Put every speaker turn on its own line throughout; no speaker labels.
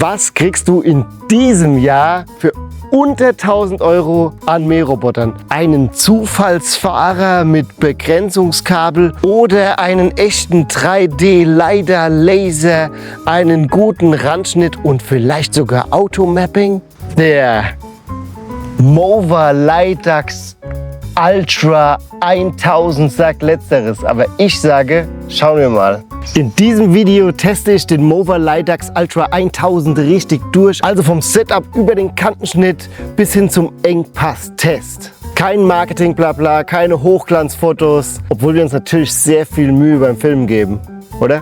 Was kriegst du in diesem Jahr für unter 1000 Euro an Mährobotern? Einen Zufallsfahrer mit Begrenzungskabel oder einen echten 3D-LiDAR-Laser, einen guten Randschnitt und vielleicht sogar Automapping? Der Mover Leidax Ultra 1000 sagt Letzteres, aber ich sage, schauen wir mal. In diesem Video teste ich den Mover Leidax Ultra 1000 richtig durch, also vom Setup über den Kantenschnitt bis hin zum Engpass-Test. Kein Marketing blabla, keine Hochglanzfotos, obwohl wir uns natürlich sehr viel Mühe beim Filmen geben, oder?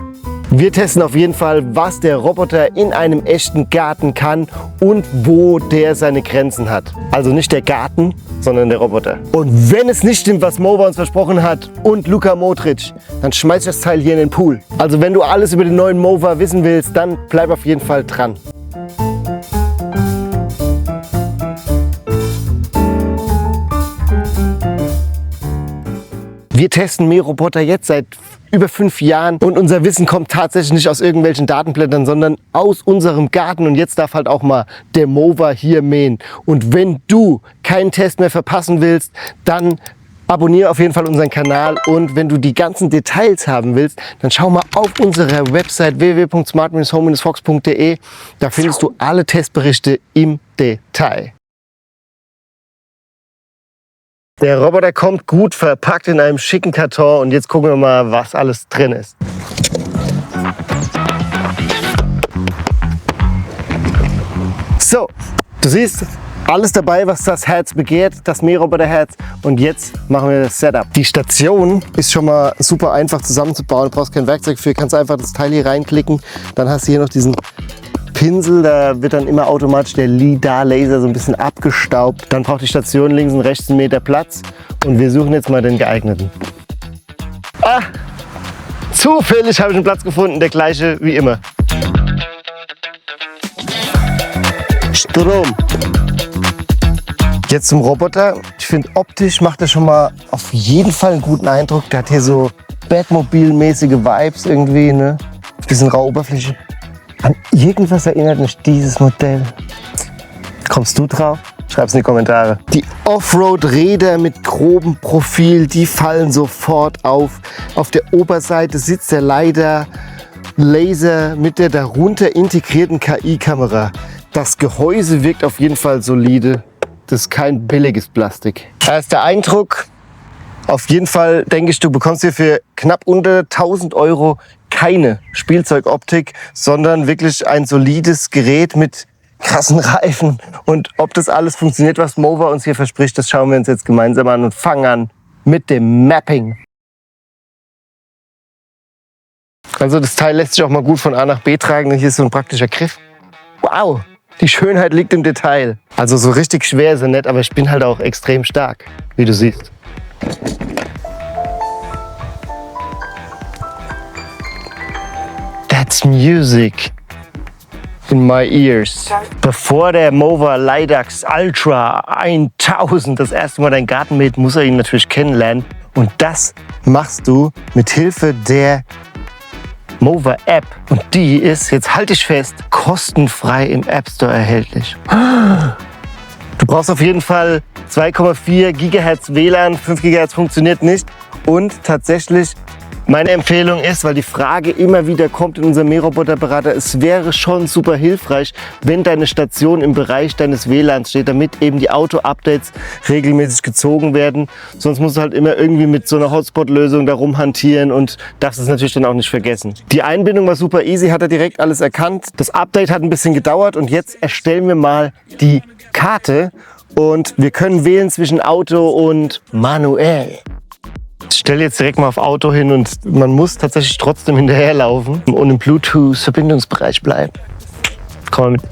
Wir testen auf jeden Fall, was der Roboter in einem echten Garten kann und wo der seine Grenzen hat. Also nicht der Garten, sondern der Roboter. Und wenn es nicht stimmt, was Mover uns versprochen hat und Luka Modric, dann schmeiß ich das Teil hier in den Pool. Also wenn du alles über den neuen Mover wissen willst, dann bleib auf jeden Fall dran. Wir testen Mähroboter jetzt seit über 5 Jahren und unser Wissen kommt tatsächlich nicht aus irgendwelchen Datenblättern, sondern aus unserem Garten. Und jetzt darf halt auch mal der Mover hier mähen. Und wenn du keinen Test mehr verpassen willst, dann abonniere auf jeden Fall unseren Kanal. Und wenn du die ganzen Details haben willst, dann schau mal auf unserer Website www.smart-home-fox.de. Da findest du alle Testberichte im Detail. Der Roboter kommt gut verpackt in einem schicken Karton und jetzt gucken wir mal, was alles drin ist. So, du siehst, alles dabei, was das Herz begehrt, das Mähroboterherz. Und jetzt machen wir das Setup. Die Station ist schon mal super einfach zusammenzubauen. Du brauchst kein Werkzeug für, kannst einfach das Teil hier reinklicken. Dann hast du hier noch diesen Pinsel, da wird dann immer automatisch der LiDAR-Laser so ein bisschen abgestaubt. Dann braucht die Station links und rechts 1 Meter Platz und wir suchen jetzt mal den geeigneten. Ah, zufällig habe ich einen Platz gefunden, der gleiche wie immer. Strom. Jetzt zum Roboter. Ich finde, optisch macht er schon mal auf jeden Fall einen guten Eindruck. Der hat hier so Batmobil-mäßige Vibes irgendwie, ne? Bisschen raue Oberfläche. An irgendwas erinnert mich dieses Modell. Kommst du drauf? Schreib's in die Kommentare. Die Offroad-Räder mit grobem Profil, die fallen sofort auf. Auf der Oberseite sitzt der LiDAR-Laser mit der darunter integrierten KI-Kamera. Das Gehäuse wirkt auf jeden Fall solide. Das ist kein billiges Plastik. Da ist der Eindruck. Auf jeden Fall denke ich, du bekommst hier für knapp unter 1000 Euro keine Spielzeugoptik, sondern wirklich ein solides Gerät mit krassen Reifen. Und ob das alles funktioniert, was Mover uns hier verspricht, das schauen wir uns jetzt gemeinsam an und fangen an mit dem Mapping. Also das Teil lässt sich auch mal gut von A nach B tragen. Hier ist so ein praktischer Griff. Wow, die Schönheit liegt im Detail. Also so richtig schwer ist er nicht, aber ich bin halt auch extrem stark, wie du siehst. That's music in my ears. Bevor der Mover Leidax Ultra 1000 das erste Mal deinen Garten mäht, muss er ihn natürlich kennenlernen. Und das machst du mit Hilfe der Mover App. Und die ist, jetzt halte ich fest, kostenfrei im App Store erhältlich. Du brauchst auf jeden Fall 2,4 GHz WLAN, 5 GHz funktioniert nicht. Und tatsächlich, meine Empfehlung ist, weil die Frage immer wieder kommt in unserem Mähroboterberater, es wäre schon super hilfreich, wenn deine Station im Bereich deines WLANs steht, damit eben die Auto-Updates regelmäßig gezogen werden. Sonst musst du halt immer irgendwie mit so einer Hotspot-Lösung da rumhantieren und darfst es natürlich dann auch nicht vergessen. Die Einbindung war super easy, hat er direkt alles erkannt. Das Update hat ein bisschen gedauert und jetzt erstellen wir mal die Karte und wir können wählen zwischen Auto und manuell. Ich stelle jetzt direkt mal auf Auto hin und man muss tatsächlich trotzdem hinterherlaufen und im Bluetooth-Verbindungsbereich bleiben. Komm mal mit.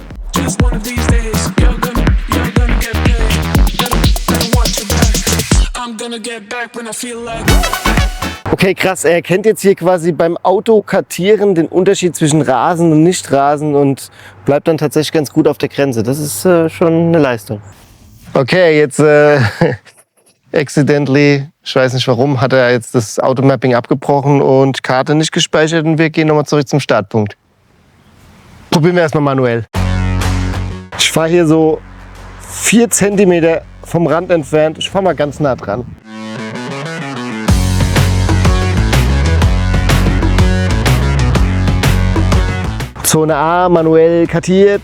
Okay, krass. Er erkennt jetzt hier quasi beim Autokartieren den Unterschied zwischen Rasen und Nicht-Rasen und bleibt dann tatsächlich ganz gut auf der Grenze. Das ist schon eine Leistung. Okay, jetzt accidentally, ich weiß nicht warum, hat er jetzt das Automapping abgebrochen und Karte nicht gespeichert und wir gehen nochmal zurück zum Startpunkt. Probieren wir erstmal manuell. Ich fahre hier so 4 cm vom Rand entfernt. Ich fahre mal ganz nah dran. Zone A manuell kartiert.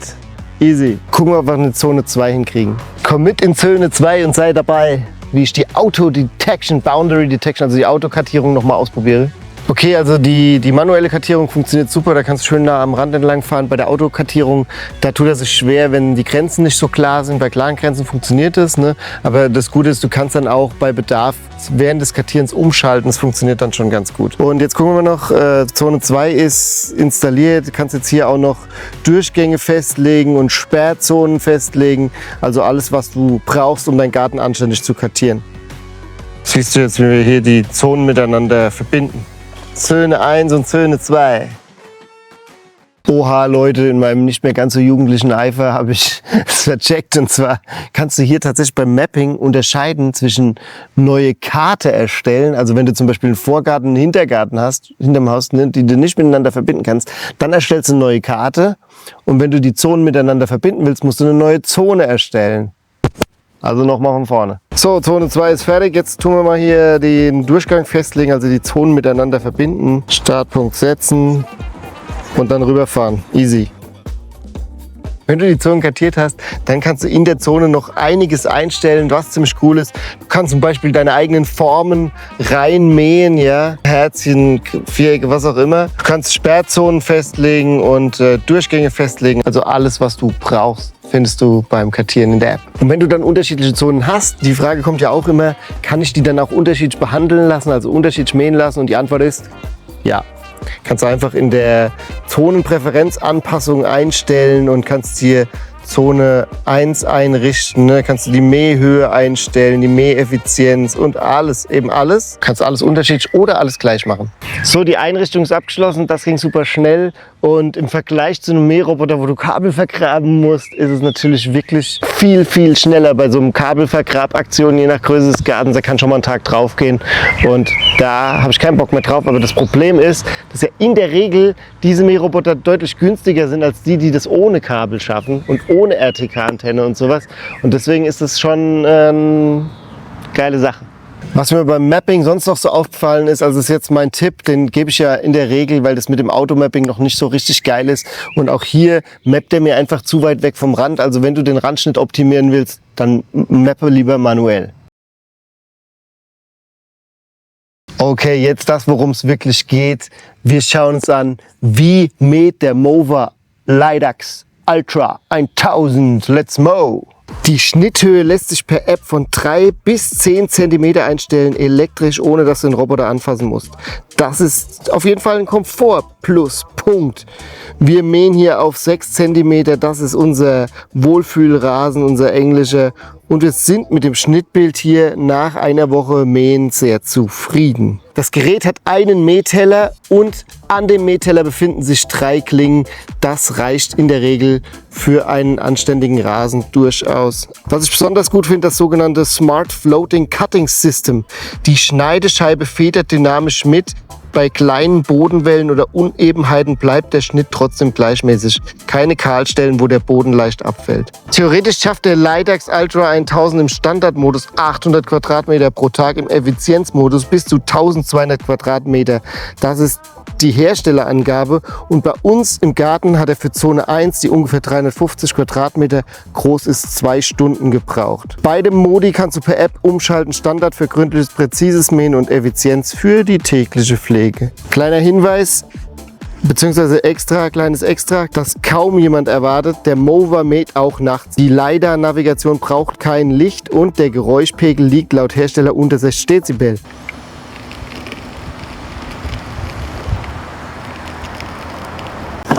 Easy. Gucken wir, ob wir eine Zone 2 hinkriegen. Komm mit in Zone 2 und sei dabei, wie ich die Auto-Detection, Boundary Detection, also die Autokartierung nochmal ausprobiere. Okay, also die manuelle Kartierung funktioniert super, da kannst du schön nah am Rand entlang fahren. Bei der Autokartierung, da tut er sich schwer, wenn die Grenzen nicht so klar sind. Bei klaren Grenzen funktioniert das, ne? Aber das Gute ist, du kannst dann auch bei Bedarf während des Kartierens umschalten. Das funktioniert dann schon ganz gut. Und jetzt gucken wir noch, Zone 2 ist installiert. Du kannst jetzt hier auch noch Durchgänge festlegen und Sperrzonen festlegen. Also alles, was du brauchst, um deinen Garten anständig zu kartieren. Siehst du jetzt, wie wir hier die Zonen miteinander verbinden. Zone 1 und Zone 2. Oha, Leute, in meinem nicht mehr ganz so jugendlichen Eifer habe ich es vercheckt. Und zwar kannst du hier tatsächlich beim Mapping unterscheiden zwischen neue Karte erstellen. Also wenn du zum Beispiel einen Vorgarten, einen Hintergarten hast, hinterm Haus, ne, die du nicht miteinander verbinden kannst, dann erstellst du eine neue Karte. Und wenn du die Zonen miteinander verbinden willst, musst du eine neue Zone erstellen. Also nochmal von vorne. So, Zone 2 ist fertig. Jetzt tun wir mal hier den Durchgang festlegen, also die Zonen miteinander verbinden. Startpunkt setzen und dann rüberfahren. Easy. Wenn du die Zonen kartiert hast, dann kannst du in der Zone noch einiges einstellen, was ziemlich cool ist. Du kannst zum Beispiel deine eigenen Formen reinmähen, ja, Herzchen, Vierecke, was auch immer. Du kannst Sperrzonen festlegen und Durchgänge festlegen. Also alles, was du brauchst, findest du beim Kartieren in der App. Und wenn du dann unterschiedliche Zonen hast, die Frage kommt ja auch immer, kann ich die dann auch unterschiedlich behandeln lassen, also unterschiedlich mähen lassen? Und die Antwort ist ja. Kannst du einfach in der Zonenpräferenzanpassung einstellen und kannst hier Zone 1 einrichten, ne? Kannst du die Mähhöhe einstellen, die Mäheffizienz und alles, eben alles. Kannst alles unterschiedlich oder alles gleich machen. So, die Einrichtung ist abgeschlossen, das ging super schnell und im Vergleich zu einem Mähroboter, wo du Kabel vergraben musst, ist es natürlich wirklich viel, viel schneller bei so einem Kabelvergrabaktion, je nach Größe des Gartens, da kann schon mal ein Tag drauf gehen und da habe ich keinen Bock mehr drauf, aber das Problem ist, dass ja in der Regel diese Mähroboter deutlich günstiger sind als die, die das ohne Kabel schaffen und ohne RTK-Antenne und sowas. Und deswegen ist das schon geile Sache. Was mir beim Mapping sonst noch so aufgefallen ist, also ist jetzt mein Tipp, den gebe ich ja in der Regel, weil das mit dem Automapping noch nicht so richtig geil ist. Und auch hier mappt er mir einfach zu weit weg vom Rand. Also wenn du den Randschnitt optimieren willst, dann mappe lieber manuell. Okay, jetzt das, worum es wirklich geht. Wir schauen uns an, wie mäht der Mower Lidax Ultra 1000. Let's mow! Die Schnitthöhe lässt sich per App von 3 bis 10 cm einstellen, elektrisch, ohne dass du den Roboter anfassen musst. Das ist auf jeden Fall ein Komfort-Pluspunkt. Wir mähen hier auf 6 cm, das ist unser Wohlfühlrasen, unser englischer. Und wir sind mit dem Schnittbild hier nach einer Woche Mähen sehr zufrieden. Das Gerät hat einen Mähteller und an dem Mähteller befinden sich 3 Klingen. Das reicht in der Regel für einen anständigen Rasen durchaus. Was ich besonders gut finde, das sogenannte Smart Floating Cutting System. Die Schneidescheibe federt dynamisch mit. Bei kleinen Bodenwellen oder Unebenheiten bleibt der Schnitt trotzdem gleichmäßig. Keine Kahlstellen, wo der Boden leicht abfällt. Theoretisch schafft der Lidax Ultra 1000 im Standardmodus 800 Quadratmeter pro Tag, im Effizienzmodus bis zu 1200 Quadratmeter. Das ist die Herstellerangabe und bei uns im Garten hat er für Zone 1, die ungefähr 350 Quadratmeter groß ist, 2 Stunden gebraucht. Beide Modi kannst du per App umschalten, Standard für gründliches, präzises Mähen und Effizienz für die tägliche Pflege. Kleiner Hinweis, beziehungsweise kleines Extra, das kaum jemand erwartet, der Mower mäht auch nachts. Die LiDAR-Navigation braucht kein Licht und der Geräuschpegel liegt laut Hersteller unter 60 Dezibel.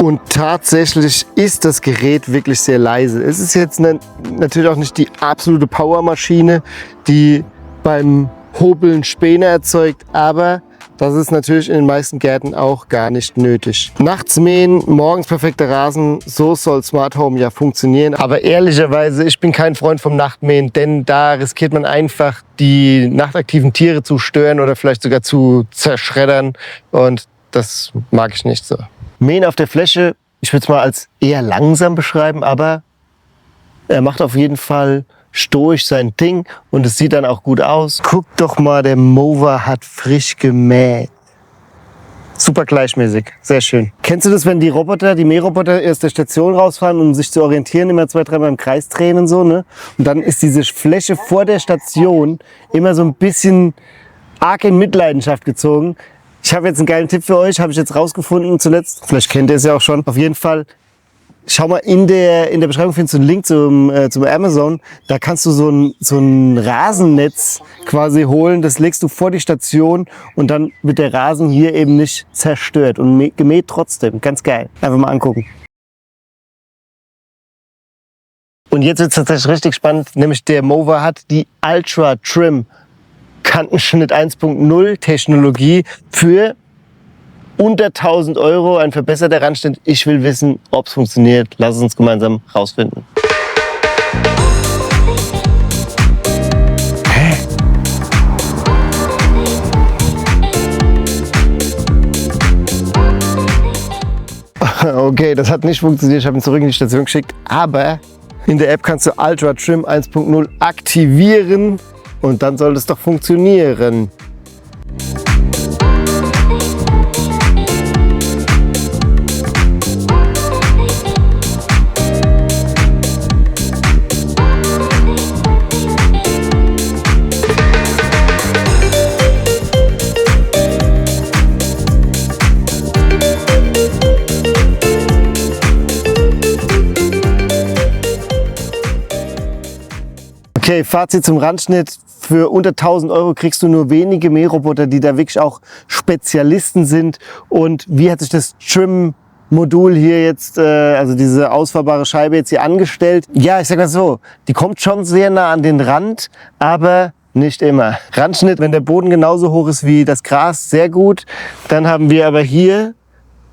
Und tatsächlich ist das Gerät wirklich sehr leise. Es ist jetzt natürlich auch nicht die absolute Powermaschine, die beim Hobeln Späne erzeugt, aber das ist natürlich in den meisten Gärten auch gar nicht nötig. Nachts mähen, morgens perfekter Rasen, so soll Smart Home ja funktionieren. Aber ehrlicherweise, ich bin kein Freund vom Nachtmähen, denn da riskiert man einfach, die nachtaktiven Tiere zu stören oder vielleicht sogar zu zerschreddern. Und das mag ich nicht so. Mähen auf der Fläche, ich würde es mal als eher langsam beschreiben, aber Er macht auf jeden Fall stoisch sein Ding und es sieht dann auch gut aus. Guck doch mal, der Mower hat frisch gemäht. Super gleichmäßig, sehr schön. Kennst du das, wenn die Mähroboter aus der Station rausfahren, um sich zu orientieren, immer 2-3 Mal im Kreis drehen und so, ne? Und dann ist diese Fläche vor der Station immer so ein bisschen arg in Mitleidenschaft gezogen. Ich habe jetzt einen geilen Tipp für euch, habe ich jetzt rausgefunden zuletzt. Vielleicht kennt ihr es ja auch schon. Auf jeden Fall, schau mal, in der Beschreibung findest du einen Link zum Amazon. Da kannst du so ein Rasennetz quasi holen. Das legst du vor die Station und dann wird der Rasen hier eben nicht zerstört und gemäht trotzdem. Ganz geil. Einfach mal angucken. Und jetzt wird es tatsächlich richtig spannend, nämlich der Mower hat die Ultra Trim Kantenschnitt 1.0 Technologie für unter 1.000 Euro, ein verbesserter Randschnitt. Ich will wissen, ob es funktioniert. Lass uns gemeinsam rausfinden. Hä? Okay, das hat nicht funktioniert. Ich habe ihn zurück in die Station geschickt. Aber in der App kannst du Ultra Trim 1.0 aktivieren und dann soll es doch funktionieren. Okay, Fazit zum Randschnitt. Für unter 1.000 Euro kriegst du nur wenige Mähroboter, die da wirklich auch Spezialisten sind. Und wie hat sich das Trim-Modul hier jetzt, also diese ausfahrbare Scheibe jetzt hier angestellt? Ja, ich sag mal so, die kommt schon sehr nah an den Rand, aber nicht immer. Randschnitt, wenn der Boden genauso hoch ist wie das Gras, sehr gut. Dann haben wir aber hier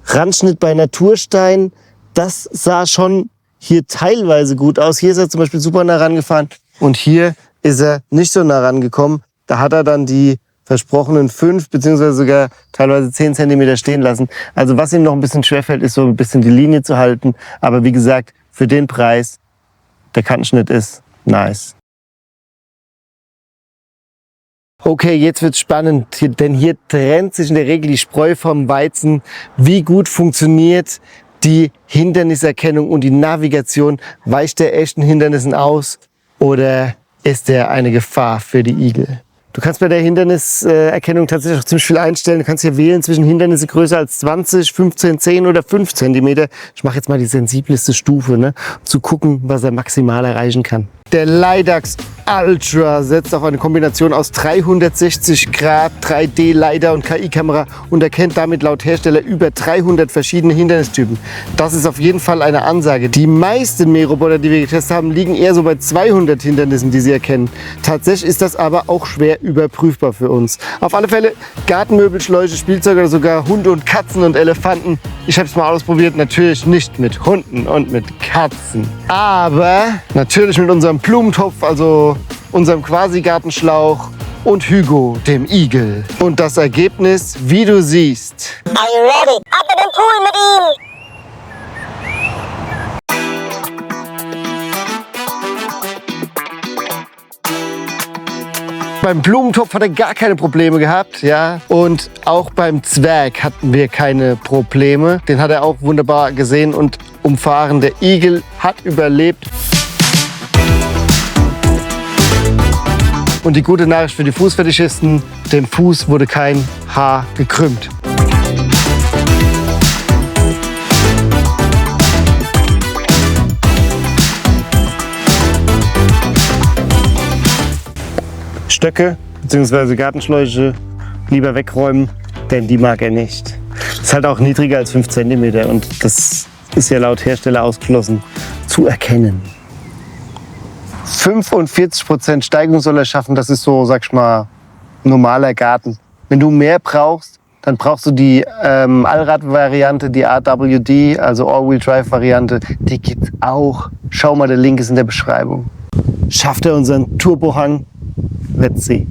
Randschnitt bei Naturstein. Das sah schon hier teilweise gut aus. Hier ist er zum Beispiel super nah rangefahren. Und hier ist er nicht so nah rangekommen. Da hat er dann die versprochenen 5 bzw. sogar teilweise 10 cm stehen lassen. Also was ihm noch ein bisschen schwerfällt, ist so ein bisschen die Linie zu halten. Aber wie gesagt, für den Preis, der Kantenschnitt ist nice. Okay, jetzt wird's spannend, denn hier trennt sich in der Regel die Spreu vom Weizen. Wie gut funktioniert die Hinderniserkennung und die Navigation? Weicht der echten Hindernissen aus? Oder ist der eine Gefahr für die Igel? Du kannst bei der Hinderniserkennung tatsächlich auch ziemlich viel einstellen. Du kannst hier wählen zwischen Hindernisse größer als 20, 15, 10 oder 5 cm. Ich mache jetzt mal die sensibleste Stufe, ne, um zu gucken, was er maximal erreichen kann. Der Leidax Ultra setzt auf eine Kombination aus 360 Grad 3D-LiDAR und KI-Kamera und erkennt damit laut Hersteller über 300 verschiedene Hindernistypen. Das ist auf jeden Fall eine Ansage. Die meisten Mähroboter, die wir getestet haben, liegen eher so bei 200 Hindernissen, die sie erkennen. Tatsächlich ist das aber auch schwer überprüfbar für uns. Auf alle Fälle Gartenmöbel, Schläuche, Spielzeuge oder sogar Hunde und Katzen und Elefanten. Ich habe es mal ausprobiert, natürlich nicht mit Hunden und mit Katzen, aber natürlich mit unserem Blumentopf, also unserem Quasi-Gartenschlauch und Hugo, dem Igel. Und das Ergebnis, wie du siehst.
Are you ready? Ab in den Pool mit ihm!
Beim Blumentopf hat er gar keine Probleme gehabt, ja. Und auch beim Zwerg hatten wir keine Probleme. Den hat er auch wunderbar gesehen und umfahren. Der Igel hat überlebt. Und die gute Nachricht für die Fußfetischisten, dem Fuß wurde kein Haar gekrümmt. Stöcke bzw. Gartenschläuche lieber wegräumen, denn die mag er nicht. Ist halt auch niedriger als 5 cm und das ist ja laut Hersteller ausgeschlossen zu erkennen. 45% Steigung soll er schaffen, das ist so, sag ich mal, normaler Garten. Wenn du mehr brauchst, dann brauchst du die Allrad-Variante, die AWD, also All-Wheel-Drive-Variante. Die gibt's auch. Schau mal, der Link ist in der Beschreibung. Schafft er unseren Turbohang? Let's see.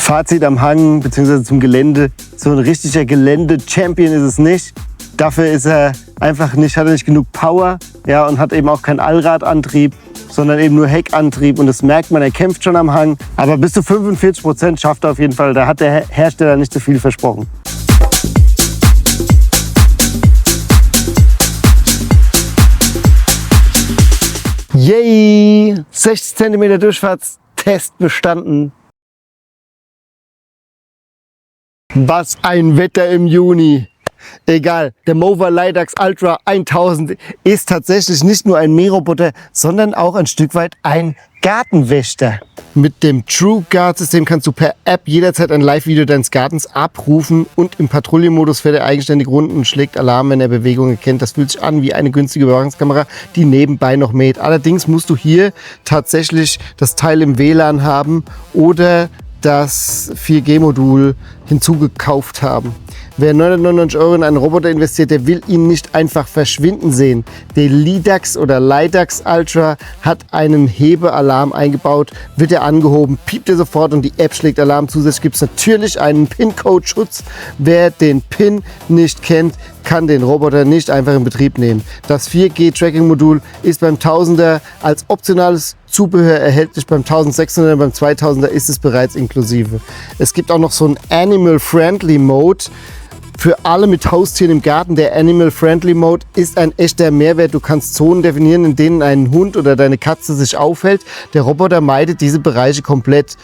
Fazit am Hang bzw. zum Gelände. So ein richtiger Gelände-Champion ist es nicht. Dafür ist er einfach nicht, hat er nicht genug Power, ja, und hat eben auch keinen Allradantrieb, sondern eben nur Heckantrieb. Und das merkt man, er kämpft schon am Hang. Aber bis zu 45% schafft er auf jeden Fall. Da hat der Hersteller nicht zu viel versprochen. Yay! 60 cm Durchfahrtstest bestanden. Was ein Wetter im Juni. Egal, der Mover Leidax Ultra 1000 ist tatsächlich nicht nur ein Mähroboter, sondern auch ein Stück weit ein Gartenwächter. Mit dem True Guard System kannst du per App jederzeit ein Live-Video deines Gartens abrufen und im Patrouillenmodus fährt er eigenständig Runden und schlägt Alarm, wenn er Bewegungen erkennt. Das fühlt sich an wie eine günstige Überwachungskamera, die nebenbei noch mäht. Allerdings musst du hier tatsächlich das Teil im WLAN haben oder das 4G-Modul hinzugekauft haben. Wer 999 € in einen Roboter investiert, der will ihn nicht einfach verschwinden sehen. Der Leidax oder Leidax Ultra hat einen Hebealarm eingebaut, wird er angehoben, piept er sofort und die App schlägt Alarm. Zusätzlich gibt es natürlich einen PIN-Code-Schutz. Wer den PIN nicht kennt, kann den Roboter nicht einfach in Betrieb nehmen. Das 4G-Tracking-Modul ist beim 1000er als optionales Zubehör erhältlich, beim 1600er, beim 2000er ist es bereits inklusive. Es gibt auch noch so einen Animal-Friendly Mode. Für alle mit Haustieren im Garten, der Animal Friendly Mode ist ein echter Mehrwert. Du kannst Zonen definieren, in denen ein Hund oder deine Katze sich aufhält. Der Roboter meidet diese Bereiche komplett.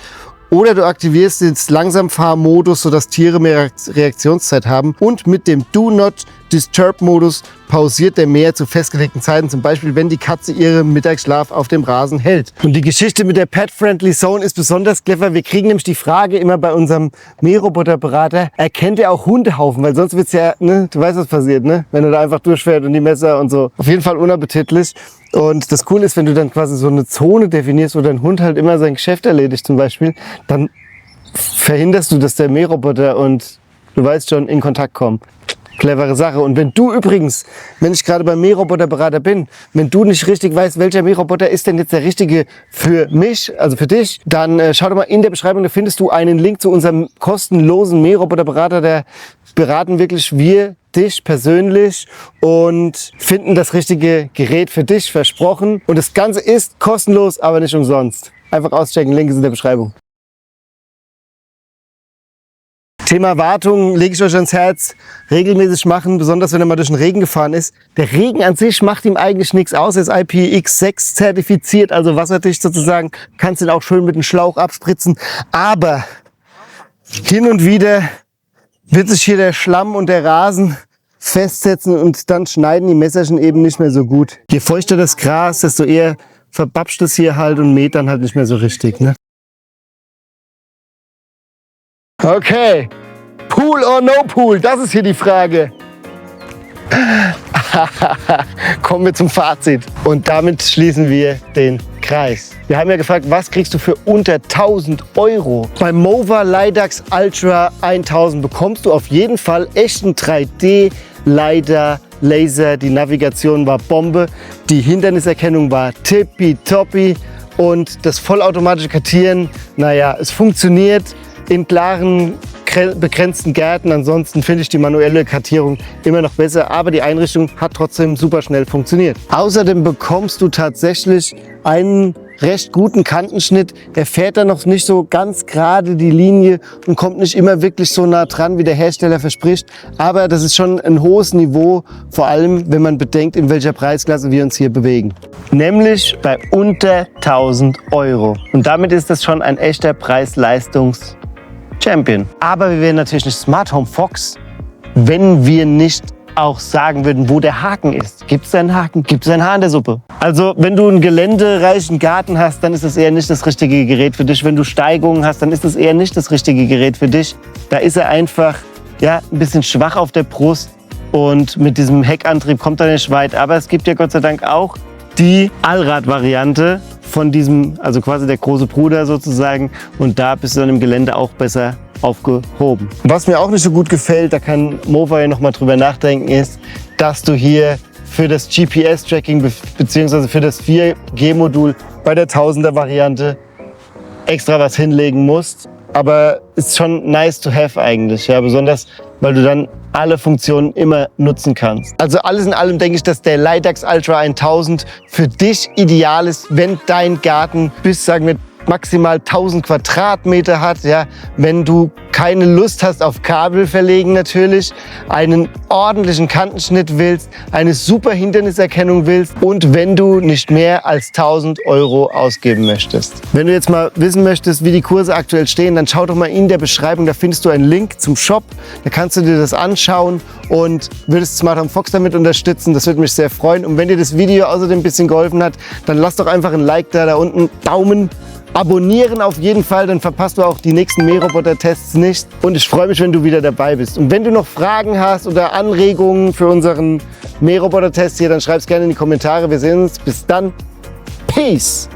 Oder du aktivierst den Langsamfahrmodus, sodass Tiere mehr Reaktionszeit haben. Und mit dem Do Not Disturb Modus pausiert der Mäher zu festgelegten Zeiten. Zum Beispiel, wenn die Katze ihren Mittagsschlaf auf dem Rasen hält. Und die Geschichte mit der Pet Friendly Zone ist besonders clever. Wir kriegen nämlich die Frage immer bei unserem Mähroboterberater, erkennt er auch Hundehaufen? Weil sonst wird's ja, ne, du weißt, was passiert, ne? Wenn er da einfach durchfährt und die Messer und so. Auf jeden Fall unappetitlich. Und das Coole ist, wenn du dann quasi so eine Zone definierst, wo dein Hund halt immer sein Geschäft erledigt zum Beispiel, dann verhinderst du, dass der Mähroboter und du weißt schon, in Kontakt kommen. Clevere Sache. Und wenn du übrigens, wenn ich gerade beim Mähroboterberater bin, wenn du nicht richtig weißt, welcher Mähroboter ist denn jetzt der richtige für mich, also für dich, dann schau doch mal in der Beschreibung, da findest du einen Link zu unserem kostenlosen Mähroboterberater. Der beraten wirklich wir dich persönlich und finden das richtige Gerät für dich, versprochen. Und das Ganze ist kostenlos, aber nicht umsonst. Einfach auschecken, Link ist in der Beschreibung. Thema Wartung lege ich euch ans Herz, regelmäßig machen, besonders wenn er mal durch den Regen gefahren ist. Der Regen an sich macht ihm eigentlich nichts aus, er ist IPX6 zertifiziert, also wasserdicht sozusagen, kannst ihn auch schön mit dem Schlauch abspritzen. Aber hin und wieder wird sich hier der Schlamm und der Rasen festsetzen und dann schneiden die Messerchen eben nicht mehr so gut. Je feuchter das Gras, desto eher verbapscht es hier halt und mäht dann halt nicht mehr so richtig, ne? Okay, Pool or no Pool, das ist hier die Frage. Kommen wir zum Fazit und damit schließen wir den Kreis. Wir haben ja gefragt, was kriegst du für unter 1000 €? Beim Mover Leidax Ultra 1000 bekommst du auf jeden Fall echten 3D-LiDAR Laser. Die Navigation war Bombe, die Hinderniserkennung war tippitoppi und das vollautomatische Kartieren, naja, es funktioniert in klaren, begrenzten Gärten. Ansonsten finde ich die manuelle Kartierung immer noch besser, aber die Einrichtung hat trotzdem super schnell funktioniert. Außerdem bekommst du tatsächlich einen recht guten Kantenschnitt. Er fährt dann noch nicht so ganz gerade die Linie und kommt nicht immer wirklich so nah dran, wie der Hersteller verspricht. Aber das ist schon ein hohes Niveau, vor allem wenn man bedenkt, in welcher Preisklasse wir uns hier bewegen. Nämlich bei unter 1000 €. Und damit ist das schon ein echter Preis-Leistungs-Champion. Aber wir wären natürlich nicht Smart Home Fox, wenn wir nicht auch sagen würden, wo der Haken ist. Gibt es einen Haken? Gibt es ein Haar in der Suppe? Also wenn du einen geländereichen Garten hast, dann ist das eher nicht das richtige Gerät für dich. Wenn du Steigungen hast, dann ist das eher nicht das richtige Gerät für dich. Da ist er einfach ja, ein bisschen schwach auf der Brust und mit diesem Heckantrieb kommt er nicht weit. Aber es gibt ja Gott sei Dank auch die Allrad-Variante von diesem, also quasi der große Bruder sozusagen. Und da bist du dann im Gelände auch besser aufgehoben. Was mir auch nicht so gut gefällt, da kann Mover ja noch mal drüber nachdenken, ist, dass du hier für das GPS-Tracking bzw. für das 4G-Modul bei der 1000er Variante extra was hinlegen musst. aber ist schon nice to have eigentlich, ja, besonders weil du dann alle Funktionen immer nutzen kannst. Also alles in allem denke ich, dass der Leidax Ultra 1000 für dich ideal ist, wenn dein Garten bis, sagen wir, maximal 1000 Quadratmeter hat, ja, wenn du keine Lust hast auf Kabel verlegen natürlich, einen ordentlichen Kantenschnitt willst, eine super Hinderniserkennung willst und wenn du nicht mehr als 1000 € ausgeben möchtest. Wenn du jetzt mal wissen möchtest, wie die Kurse aktuell stehen, dann schau doch mal in der Beschreibung, da findest du einen Link zum Shop, da kannst du dir das anschauen und würdest Smart Home Fox damit unterstützen, das würde mich sehr freuen. Und wenn dir das Video außerdem ein bisschen geholfen hat, dann lass doch einfach ein Like da unten, Daumen. Abonnieren auf jeden Fall, dann verpasst du auch die nächsten Mähroboter-Tests nicht. Und ich freue mich, wenn du wieder dabei bist. Und wenn du noch Fragen hast oder Anregungen für unseren Mähroboter-Test hier, dann schreib es gerne in die Kommentare. Wir sehen uns. Bis dann. Peace!